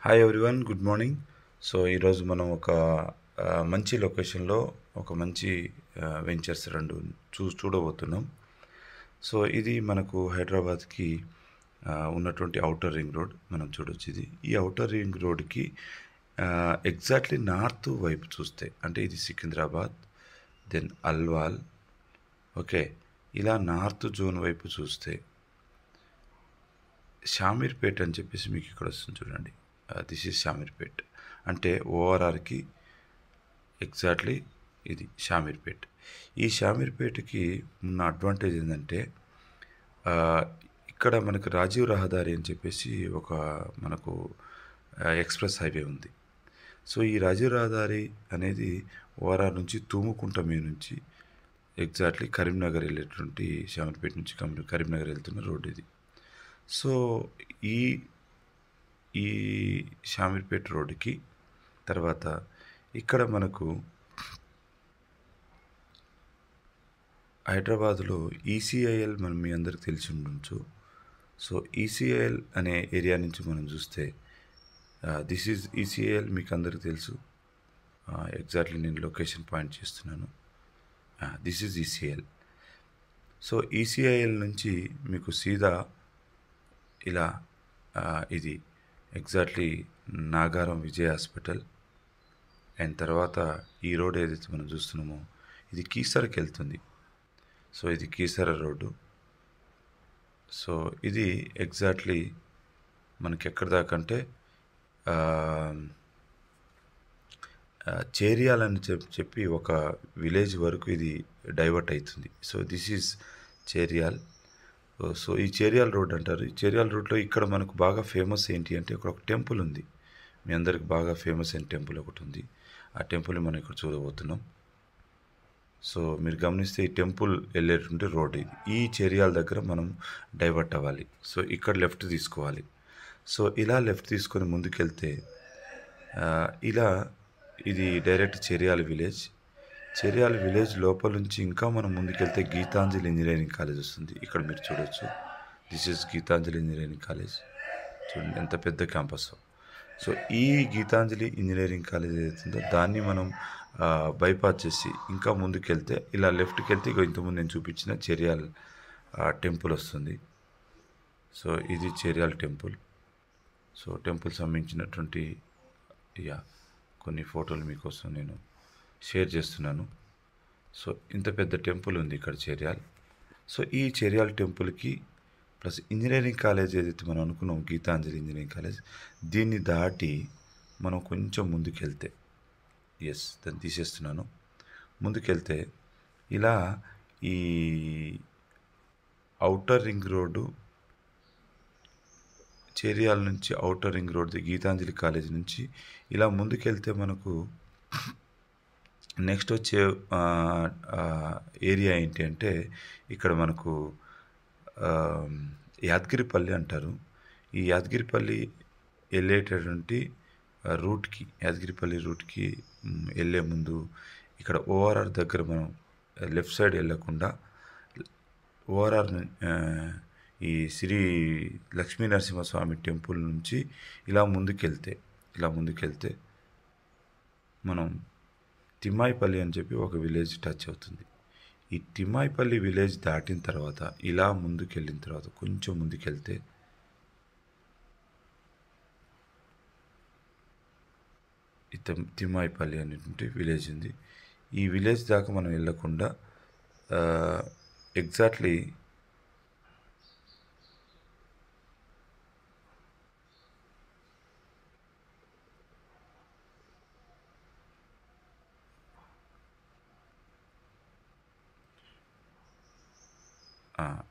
Hi everyone, good morning. So ఈరోజు మనం ఒక మంచి లొకేషన్లో ఒక మంచి వెంచర్స్ రెండు చూడబోతున్నాం. సో ఇది మనకు హైదరాబాద్కి ఉన్నటువంటి ఔటర్ రింగ్ రోడ్ మనం చూడొచ్చు. ఈ ఔటర్ రింగ్ రోడ్కి ఎగ్జాక్ట్లీ నార్త్ వైపు చూస్తే, అంటే ఇది సికింద్రాబాద్, దెన్ అల్వాల్, ఓకే, ఇలా నార్త్ జోన్ వైపు చూస్తే షామీర్పేట్ అని చెప్పేసి మీకు ఇక్కడ వస్తుంది చూడండి. దిస్ ఈజ్ షామీర్పేట్, అంటే ఓఆర్ఆర్కి ఎగ్జాక్ట్లీ ఇది షామీర్పేట్. ఈ షామీర్పేట్కి ఉన్న అడ్వాంటేజ్ ఏంటంటే ఇక్కడ మనకు రాజీవ్ రహదారి అని చెప్పేసి ఒక మనకు ఎక్స్ప్రెస్ హైవే ఉంది. సో ఈ రాజీవ్ రహదారి అనేది ఓఆర్ఆర్ నుంచి తూముకుంట మీద నుంచి ఎగ్జాక్ట్లీ కరీంనగర్ వెళ్ళేటువంటి, షామీర్పేట నుంచి కరీంనగర్ వెళ్తున్న రోడ్ ఇది. సో ఈ ఈ షామీర్పేట రోడ్డుకి తర్వాత ఇక్కడ మనకు హైదరాబాద్లో ఈసీఐఎల్ మనం మీ అందరికి తెలిసి ఉండొచ్చు. సో ఈసీఐఎల్ అనే ఏరియా నుంచి మనం చూస్తే దిస్ ఈజ్ ఈసీఐఎల్, మీకు అందరికి తెలుసు. ఎగ్జాక్ట్లీ నేను లొకేషన్ పాయింట్ చేస్తున్నాను. This is ECIL. So ECIL నుంచి మీకు సీదా ఇలా ఇది exactly Nagaram Vijay hospital, and తర్వాత ఈ రోడ్ ఏదైతే మనం చూస్తున్నామో ఇది కీసరకి వెళ్తుంది. సో ఇది కీసర రోడ్డు. సో ఇది ఎగ్జాక్ట్లీ మనకి ఎక్కడి దాకా అంటే చేరియాల్ అని చెప్పి ఒక విలేజ్ వరకు ఇది డైవర్ట్ అవుతుంది. So this is Cheriyal. So ఈ చేరియాల్ రోడ్ అంటారు. ఈ చేరియాల్ రోడ్లో ఇక్కడ మనకు బాగా ఫేమస్ ఏంటి అంటే ఇక్కడ ఒక టెంపుల్ ఉంది. మీ అందరికి బాగా ఫేమస్ అయిన టెంపుల్ ఒకటి ఉంది. ఆ టెంపుల్ని మనం ఇక్కడ చూడబోతున్నాం. సో మీరు గమనిస్తే ఈ టెంపుల్ వెళ్ళేటువంటి రోడ్ ఇది. ఈ చేరియాల దగ్గర మనం డైవర్ట్ అవ్వాలి. సో ఇక్కడ లెఫ్ట్ తీసుకోవాలి. సో ఇలా లెఫ్ట్ తీసుకొని ముందుకెళ్తే ఇలా ఇది direct Cheriyal village. Cheriyal village లోపల నుంచి ఇంకా మనం ముందుకెళ్తే గీతాంజలి ఇంజనీరింగ్ కాలేజ్ వస్తుంది. ఇక్కడ మీరు చూడొచ్చు. This is Geetanjali engineering college. చూడండి ఎంత పెద్ద క్యాంపస్. సో ఈ గీతాంజలి ఇంజనీరింగ్ కాలేజ్ ఏదైతుందో దాన్ని మనం బైపాస్ చేసి ఇంకా ముందుకెళ్తే ఇలా లెఫ్ట్కి వెళ్తే ఇక ఇంతకుముందు నేను చూపించిన చేరియాల్ టెంపుల్ వస్తుంది. సో ఇది చేరియాల్ టెంపుల్. సో టెంపుల్ సంబంధించినటువంటి కొన్ని ఫోటోలు మీకోసం నేను షేర్ చేస్తున్నాను. సో ఇంత పెద్ద టెంపుల్ ఉంది ఇక్కడ చేరియాల్. సో ఈ చేరియాల్ టెంపుల్కి ప్లస్ ఇంజనీరింగ్ కాలేజ్ ఏదైతే మనం అనుకున్నాం, గీతాంజలి ఇంజనీరింగ్ కాలేజ్, దీన్ని దాటి మనం కొంచెం ముందుకెళ్తే, దాన్ని తీసేస్తున్నాను, ముందుకెళ్తే ఇలా ఈ ఔటర్ రింగ్ రోడ్డు, చేరియాల నుంచి outer ring road Geetanjali college నుంచి ఇలా ముందుకెళ్తే మనకు నెక్స్ట్ వచ్చే ఏరియా ఏంటి అంటే ఇక్కడ మనకు యాదగిరిపల్లి అంటారు. ఈ యాదగిరిపల్లి వెళ్ళేటటువంటి రూట్కి, యాదగిరిపల్లి రూట్కి వెళ్ళే ముందు ఇక్కడ ఓఆర్ఆర్ దగ్గర మనం లెఫ్ట్ సైడ్ వెళ్ళకుండా ఓఆర్ఆర్ ఈ శ్రీ లక్ష్మీ నరసింహస్వామి టెంపుల్ నుంచి ఇలా ముందుకెళ్తే మనం తిమ్మాయిపల్లి అని చెప్పి ఒక విలేజ్ టచ్ అవుతుంది. ఈ తిమ్మాయిపల్లి విలేజ్ దాటిన తర్వాత ఇలా ముందుకెళ్ళిన తర్వాత కొంచెం ముందుకెళ్తే ఈ తిమ్మాయిపల్లి అనేటువంటి విలేజ్ ఉంది. ఈ విలేజ్ దాకా మనం వెళ్ళకుండా ఎగ్జాక్ట్లీ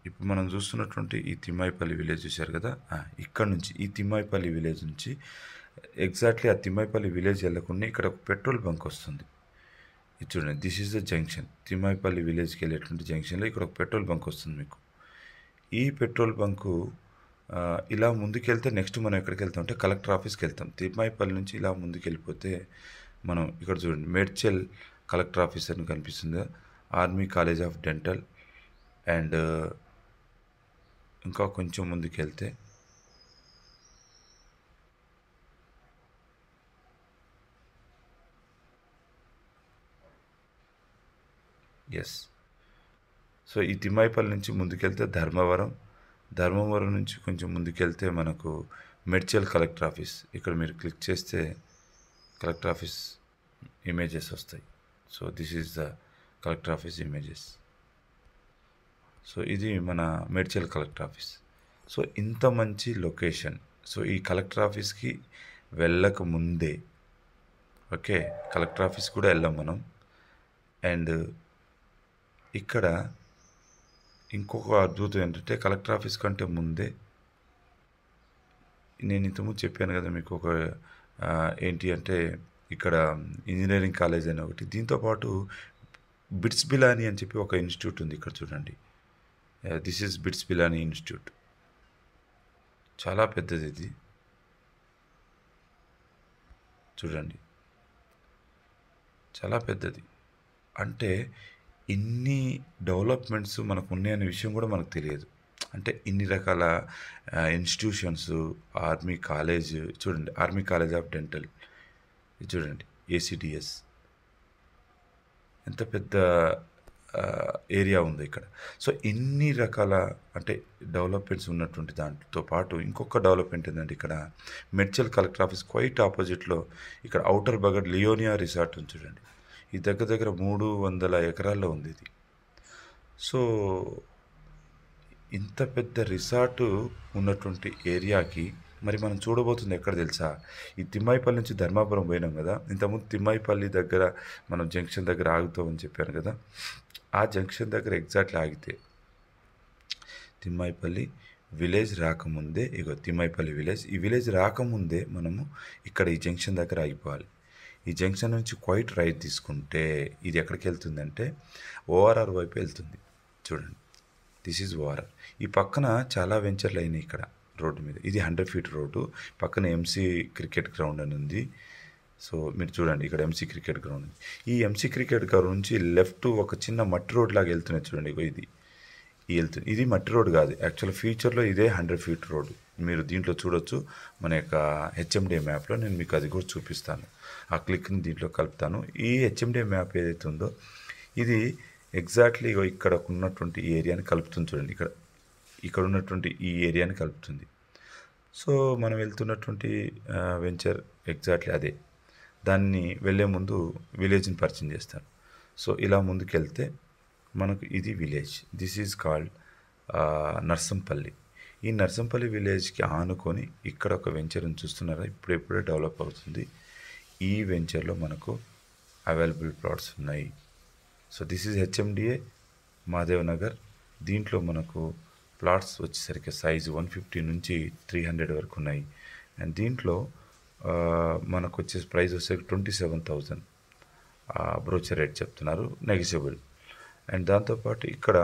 ఇప్పుడు మనం చూస్తున్నటువంటి ఈ తిమ్మాయిపల్లి విలేజ్ చూశారు కదా, ఇక్కడ నుంచి ఈ తిమ్మాయిపల్లి విలేజ్ నుంచి ఎగ్జాక్ట్లీ ఆ తిమ్మాయిపల్లి విలేజ్ వెళ్ళకుండా ఇక్కడ ఒక పెట్రోల్ బంక్ వస్తుంది. ఇది చూడండి, this is the junction. Thimmaipalli విలేజ్కి వెళ్ళేటువంటి జంక్షన్లో ఇక్కడ ఒక పెట్రోల్ బంక్ వస్తుంది మీకు. ఈ పెట్రోల్ బంకు ఇలా ముందుకెళ్తే నెక్స్ట్ మనం ఎక్కడికి వెళ్తాం అంటే కలెక్టర్ ఆఫీస్కి వెళ్తాం. తిమ్మాయిపల్లి నుంచి ఇలా ముందుకెళ్ళిపోతే మనం ఇక్కడ చూడండి మేడ్చల్ కలెక్టర్ ఆఫీస్ అని కనిపిస్తుంది, army college of dental, and ఇంకా కొంచెం ముందుకెళ్తే ఎస్. సో ఈ తిమ్మాయిపల్లి నుంచి ముందుకెళ్తే ధర్మవరం, ధర్మవరం నుంచి కొంచెం ముందుకెళ్తే మనకు మేడ్చల్ కలెక్టర్ ఆఫీస్. ఇక్కడ మీరు క్లిక్ చేస్తే కలెక్టర్ ఆఫీస్ ఇమేజెస్ వస్తాయి. So this is the collector office images. So ఇది మన మేడ్చల్ కలెక్టర్ ఆఫీస్. సో ఇంత మంచి లొకేషన్. సో ఈ కలెక్టర్ ఆఫీస్కి వెళ్ళక ముందే, ఓకే, కలెక్టర్ ఆఫీస్ కూడా వెళ్ళాం మనం. అండ్ ఇక్కడ ఇంకొక అద్భుతం ఏంటంటే కలెక్టర్ ఆఫీస్ కంటే ముందే నేను ఇంతకుముందు చెప్పాను కదా మీకు ఒక ఏంటి అంటే ఇక్కడ ఇంజనీరింగ్ కాలేజ్ అని ఒకటి, దీంతోపాటు బిట్స్ బిలానీ అని చెప్పి ఒక ఇన్స్టిట్యూట్ ఉంది. ఇక్కడ చూడండి, దిస్ ఈజ్ బిట్స్ బిలానీ ఇన్స్టిట్యూట్. చాలా పెద్దది ఇది, చూడండి, చాలా పెద్దది. అంటే ఇన్ని డెవలప్మెంట్స్ మనకు ఉన్నాయనే విషయం కూడా మనకు తెలియదు. అంటే ఇన్ని రకాల ఇన్స్టిట్యూషన్స్, ఆర్మీ కాలేజ్ చూడండి, ఆర్మీ కాలేజ్ ఆఫ్ డెంటల్ చూడండి, ఏసీడిఎస్, ఎంత పెద్ద ఏరియా ఉంది ఇక్కడ. సో ఇన్ని రకాల అంటే డెవలప్మెంట్స్ ఉన్నటువంటి దాంతో పాటు ఇంకొక డెవలప్మెంట్ ఏంటంటే ఇక్కడ మేడ్చల్ కలెక్టర్ ఆఫీస్ క్వైట్ ఆపోజిట్లో ఇక్కడ ఔటర్ బగడ్ లియోనియా రిసార్ట్ ఉంది చూడండి. ఈ దగ్గర 300 ఎకరాల్లో ఉంది ఇది. సో ఇంత పెద్ద రిసార్టు ఉన్నటువంటి ఏరియాకి మరి మనం చూడబోతుంది ఎక్కడ తెలుసా? ఈ తిమ్మాయిపల్లి నుంచి ధర్మాపురం పోయినాం కదా, ఇంతకుముందు తిమ్మాయిపల్లి దగ్గర మనం జంక్షన్ దగ్గర ఆగుతామని చెప్పాను కదా, ఆ జంక్షన్ దగ్గర ఎగ్జాక్ట్లీ ఆగితే తిమ్మాయిపల్లి విలేజ్ రాకముందే, ఇగో తిమ్మాయిపల్లి విలేజ్, ఈ విలేజ్ రాకముందే మనము ఇక్కడ ఈ జంక్షన్ దగ్గర ఆగిపోవాలి. ఈ జంక్షన్ నుంచి క్వైట్ రైట్ తీసుకుంటే ఇది ఎక్కడికి వెళ్తుందంటే ఓఆర్ఆర్ వైపు వెళ్తుంది. చూడండి, దిస్ ఈజ్ ఓఆర్ఆర్. ఈ పక్కన చాలా వెంచర్లు అయినాయి ఇక్కడ రోడ్డు మీద. ఇది 100 ఫీట్ రోడ్డు, పక్కన ఎంసీ క్రికెట్ గ్రౌండ్ అని ఉంది. సో మీరు చూడండి, ఇక్కడ ఎంసీ క్రికెట్ గ్రౌండ్ ఉంది. ఈ ఎంసీ క్రికెట్ గ్రౌండ్ నుంచి లెఫ్ట్ ఒక చిన్న మట్టి రోడ్ లాగా వెళ్తున్నాయి చూడండి, ఇగో ఇది వెళ్తుంది. ఇది మట్టి రోడ్ కాదు, యాక్చువల్ ఫ్యూచర్లో ఇదే 100 ఫీట్ రోడ్డు. మీరు దీంట్లో చూడొచ్చు, మన యొక్క హెచ్ఎండి మ్యాప్లో నేను మీకు అది కూడా చూపిస్తాను. ఆ క్లిక్ని దీంట్లో కలుపుతాను. ఈ హెచ్ఎండి మ్యాప్ ఏదైతే ఉందో ఇది ఎగ్జాక్ట్లీ ఇక్కడ ఉన్నటువంటి ఈ ఏరియాని కలుపుతుంది చూడండి, ఇక్కడ ఉన్నటువంటి ఈ ఏరియాని కలుపుతుంది. సో మనం వెళ్తున్నటువంటి వెంచర్ ఎగ్జాక్ట్లీ అదే. దాన్ని వెళ్ళే ముందు విలేజ్ని పరిచయం చేస్తాను. సో ఇలా ముందుకెళ్తే మనకు ఇది village, this is called Narsampalli. ఈ నర్సంపల్లి విలేజ్కి ఆనుకొని ఇక్కడ ఒక వెంచర్ని చూస్తున్నారా, ఇప్పుడే డెవలప్ అవుతుంది. ఈ వెంచర్లో మనకు అవైలబుల్ ప్లాట్స్ ఉన్నాయి. So this is HMDA Madhav Nagar. దీంట్లో మనకు ప్లాట్స్ వచ్చేసరికి సైజు 150 నుంచి 300 వరకు ఉన్నాయి. అండ్ దీంట్లో మనకు వచ్చే ప్రైస్ వచ్చేసరికి 27,000 బ్రోచర్ రేట్ చెప్తున్నారు, నెగిషియబుల్. అండ్ దాంతోపాటు ఇక్కడ